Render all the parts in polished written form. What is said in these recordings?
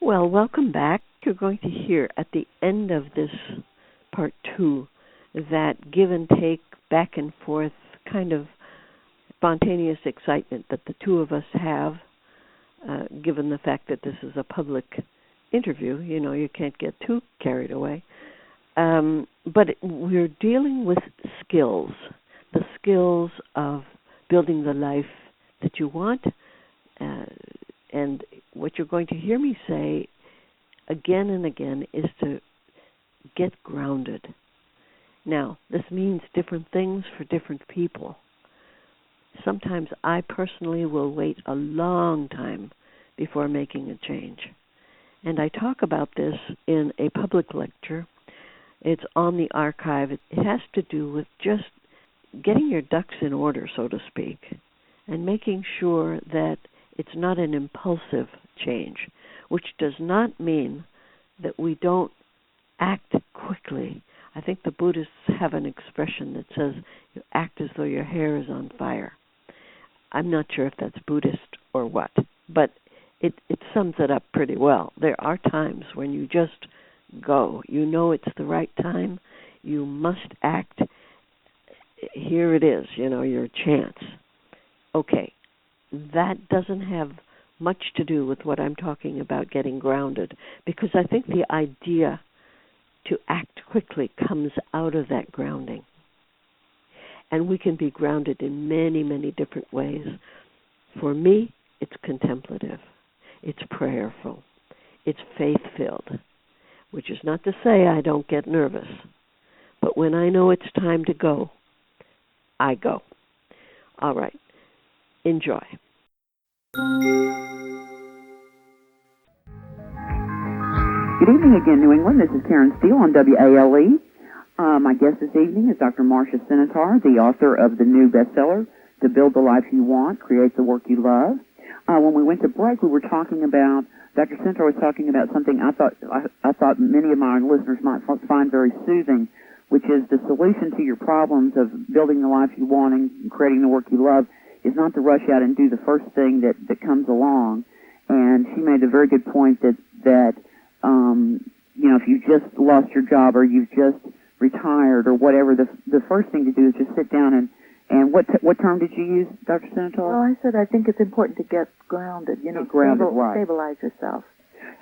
Well, welcome back. You're going to hear at the end of this part two that give and take, back and forth, kind of spontaneous excitement that the two of us have, given the fact that this is a public interview. You know, you can't get too carried away. But we're dealing with skills, the skills of building the life that you want. Uh, and what you're going to hear me say again and again is to get grounded. Now, this means different things for different people. Sometimes I personally will wait a long time before making a change. And I talk about this in a public lecture. It's on the archive. It has to do with just getting your ducks in order, so to speak, and making sure that it's not an impulsive change, which does not mean that we don't act quickly. I think the Buddhists have an expression that says you act as though your hair is on fire. I'm not sure if that's Buddhist or what, but it sums it up pretty well. There are times when you just go. You know it's the right time. You must act. Here it is, your chance. Okay, that doesn't have much to do with what I'm talking about getting grounded, because I think the idea to act quickly comes out of that grounding. And we can be grounded in many, many different ways. For me, it's contemplative. It's prayerful. It's faith-filled, which is not to say I don't get nervous. But when I know it's time to go, I go. All right. Enjoy. Good evening again, New England. This is Karen Steele on WALE. My guest this evening is Dr. Marcia Sinatar, the author of the new bestseller, To Build the Life You Want, Create the Work You Love. When we went to break, we were talking about, Dr. Sinatar was talking about something I thought many of my listeners might find very soothing, which is the solution to your problems of building the life you want and creating the work you love is not to rush out and do the first thing that comes along. And she made a very good point that if you just lost your job or you've just retired or whatever, the first thing to do is just sit down and what term did you use, Dr. Sinatar? Well, I said I think it's important to get grounded, get grounded, right. Stabilize yourself.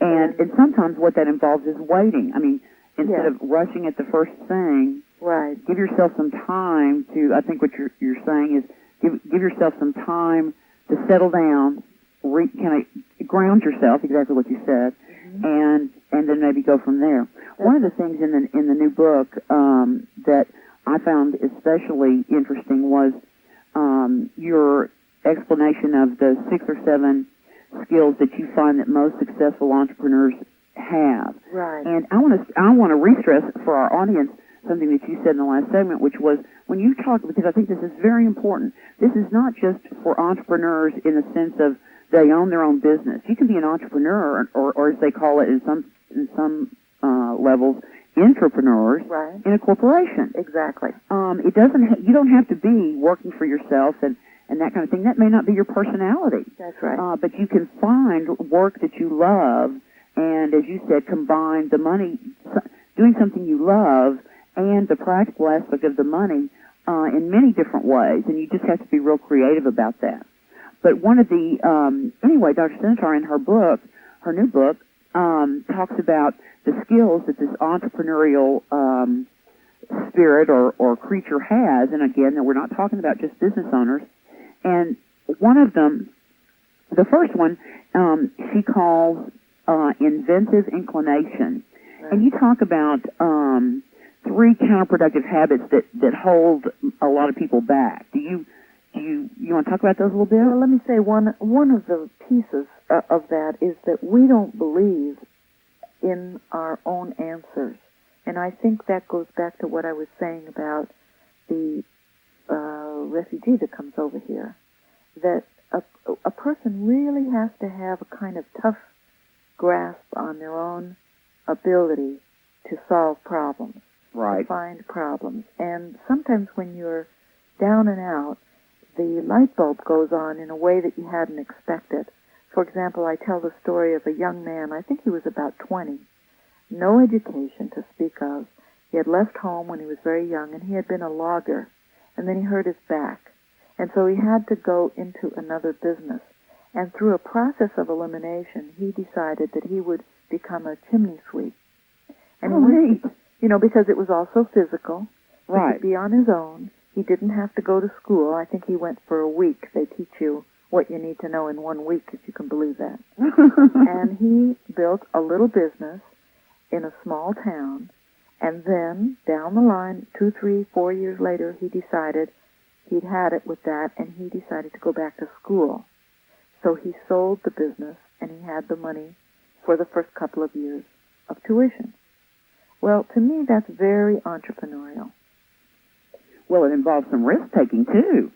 And sometimes what that involves is waiting. I mean, instead of rushing at the first thing, right. Give yourself some time to, I think what you're saying is give yourself some time to settle down, ground yourself, exactly what you said, and then maybe go from there. One of the things in the new book that I found especially interesting was your explanation of the 6 or 7 skills that you find that most successful entrepreneurs have. Right. And I want to re-stress for our audience something that you said in the last segment, which was when you talk, because I think this is very important. This is not just for entrepreneurs in the sense of they own their own business. You can be an entrepreneur, or as they call it in some levels, entrepreneurs, right, in a corporation. Exactly. You don't have to be working for yourself and that kind of thing. That may not be your personality. That's right. But you can find work that you love, and as you said, combine the money, doing something you love, and the practical aspect of the money in many different ways. And you just have to be real creative about that. But one of the anyway, Dr. Sinatar in her new book, talks about the skills that this entrepreneurial spirit or creature has, and again, we're not talking about just business owners. And one of them, the first one, she calls inventive inclination. Right. And you talk about 3 counterproductive habits that hold a lot of people back. Do you want to talk about those a little bit? Well, let me say one of the pieces of that is that we don't believe in our own answers. And I think that goes back to what I was saying about the refugee that comes over here, that a person really has to have a kind of tough grasp on their own ability to solve problems, right, to find problems. And sometimes when you're down and out, the light bulb goes on in a way that you hadn't expected. For example, I tell the story of a young man, I think he was about 20, no education to speak of. He had left home when he was very young, and he had been a logger, and then he hurt his back. And so he had to go into another business. And through a process of elimination, he decided that he would become a chimney sweep. And because it was also physical. Right. He could be on his own. He didn't have to go to school. I think he went for a week. They teach you what you need to know in 1 week, if you can believe that. And he built a little business in a small town. And then, down the line, 2, 3, 4 years later, he decided he'd had it with that, and he decided to go back to school. So he sold the business, and he had the money for the first couple of years of tuition. Well, to me, that's very entrepreneurial. Well, it involves some risk-taking, too.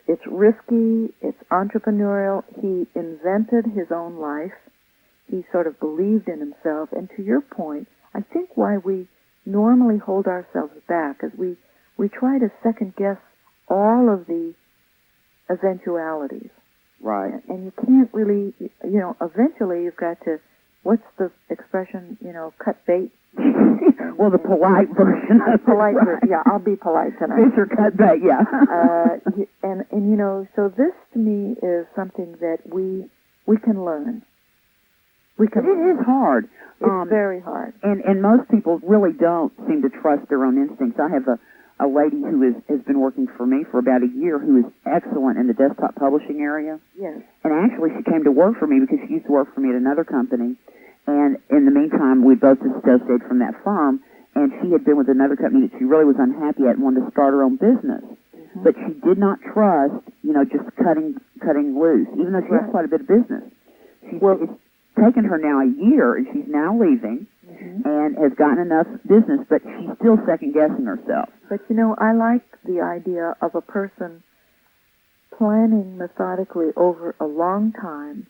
It's risky, it's entrepreneurial. He invented his own life. He sort of believed in himself. And to your point, I think why we normally hold ourselves back is we try to second-guess all of the eventualities. Right. And you can't really, eventually you've got to, what's the expression, cut bait? Well, the polite version of polite it. Right. Yeah, I'll be polite tonight. Fish or cut bait, yeah. So this to me is something that we can learn. It is hard. It's very hard. And most people really don't seem to trust their own instincts. I have a lady who has been working for me for about a year who is excellent in the desktop publishing area. Yes. And actually she came to work for me because she used to work for me at another company. And in the meantime, we both dissociated from that firm. And she had been with another company that she really was unhappy at and wanted to start her own business. Mm-hmm. But she did not trust, just cutting loose, even though she has quite a bit of business. It's taken her now a year, and she's now leaving and has gotten enough business, but she's still second-guessing herself. But, I like the idea of a person planning methodically over a long time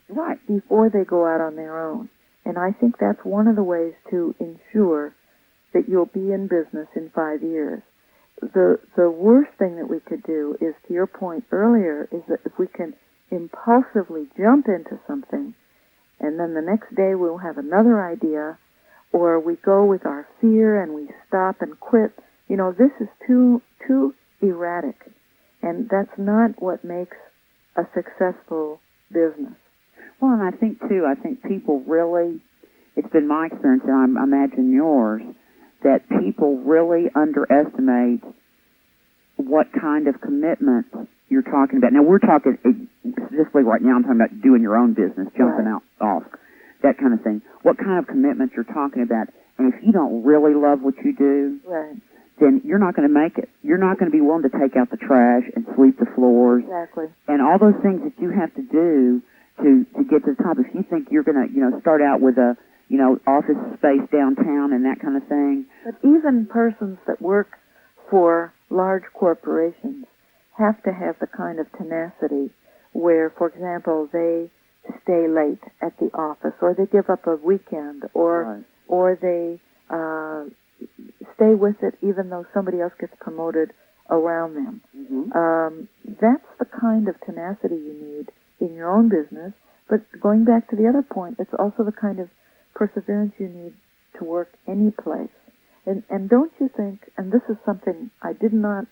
before they go out on their own. And I think that's one of the ways to ensure that you'll be in business in 5 years. The worst thing that we could do is, to your point earlier, is that if we can impulsively jump into something, and then the next day we'll have another idea, or we go with our fear and we stop and quit. This is too erratic, and that's not what makes a successful business. Well, and I think people really, it's been my experience, and I imagine yours, that people really underestimate what kind of commitment you're talking about. Now, we're talking specifically right now, I'm talking about doing your own business, jumping off, that kind of thing. What kind of commitment you're talking about. And if you don't really love what you do, then you're not going to make it. You're not going to be willing to take out the trash and sweep the floors. Exactly. And all those things that you have to do to get to the top. If you think you're going to, start out with a, office space downtown and that kind of thing. But even persons that work for large corporations have to have the kind of tenacity where, for example, they stay late at the office, or they give up a weekend, or they stay with it even though somebody else gets promoted around them. Mm-hmm. That's the kind of tenacity you need in your own business. But going back to the other point, it's also the kind of perseverance you need to work any place. And don't you think, and this is something I did not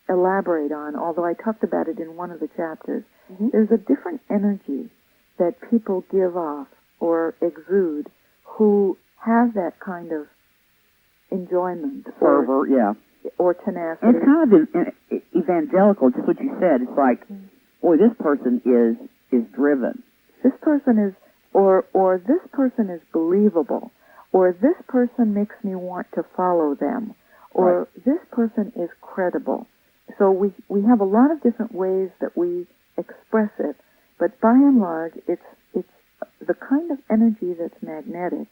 elaborate on, although I talked about it in one of the chapters, there's a different energy that people give off or exude who have that kind of enjoyment. Fervor, or tenacity. And it's kind of evangelical, just what you said. It's like, boy, this person is driven. This person is, or this person is believable, or this person makes me want to follow them, or this person is credible. So we have a lot of different ways that we express it, but by and large, it's the kind of energy that's magnetic.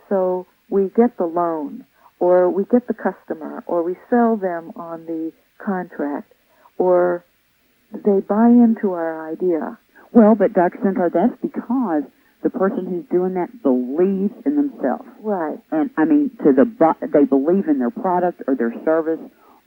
So we get the loan, or we get the customer, or we sell them on the contract, or they buy into our idea. Well, but Dr. Centaur, that's because the person who's doing that believes in themselves. Right. And, I mean, they believe in their product or their service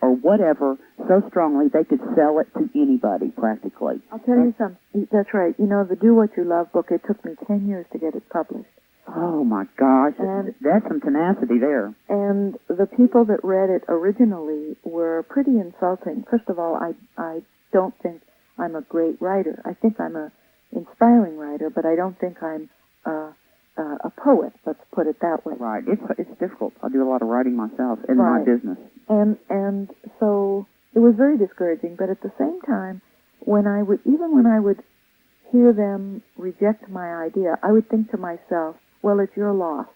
or whatever so strongly they could sell it to anybody practically. I'll tell you something. That's right. You know, the Do What You Love book, it took me 10 years to get it published. Oh, my gosh. And that's some tenacity there. And the people that read it originally were pretty insulting. First of all, I don't think I'm a great writer. I think I'm a inspiring writer, but I don't think I'm a poet, let's put it that way. Right. It's difficult. I do a lot of writing myself in my business. And so it was very discouraging, but at the same time, when I would hear them reject my idea, I would think to myself, well, it's your loss.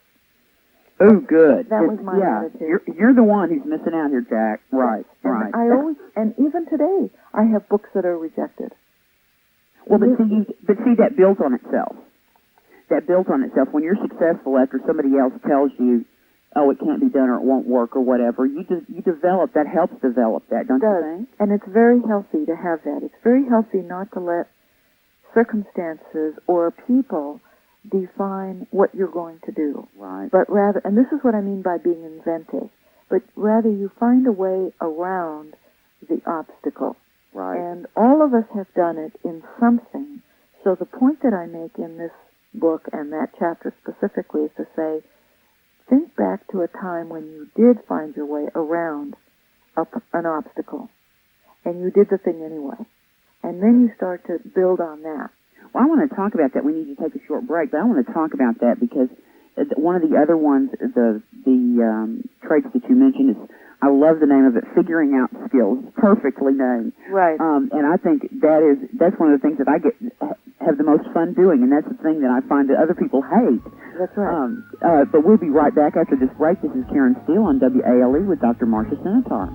Oh, good. That was my attitude. You're the one who's missing out here, Jack. Right, right. And even today, I have books that are rejected. Well, but see, that builds on itself. That builds on itself. When you're successful after somebody else tells you, oh, it can't be done or it won't work or whatever, you develop, that helps develop that, don't you think? And it's very healthy to have that. It's very healthy not to let circumstances or people define what you're going to do. Right. But rather, and this is what I mean by being inventive, but rather you find a way around the obstacle. Right. And all of us have done it in something. So the point that I make in this book and that chapter specifically is to say, think back to a time when you did find your way around an obstacle, and you did the thing anyway. And then you start to build on that. Well, I want to talk about that. We need to take a short break, but I want to talk about that because one of the other ones, the traits that you mentioned is, I love the name of it, figuring out skills. Perfectly named. Right. And I think that's one of the things that I have the most fun doing, and that's the thing that I find that other people hate. That's right. But we'll be right back after this break. This is Karen Steele on WALE with Dr. Marcia Sinitar.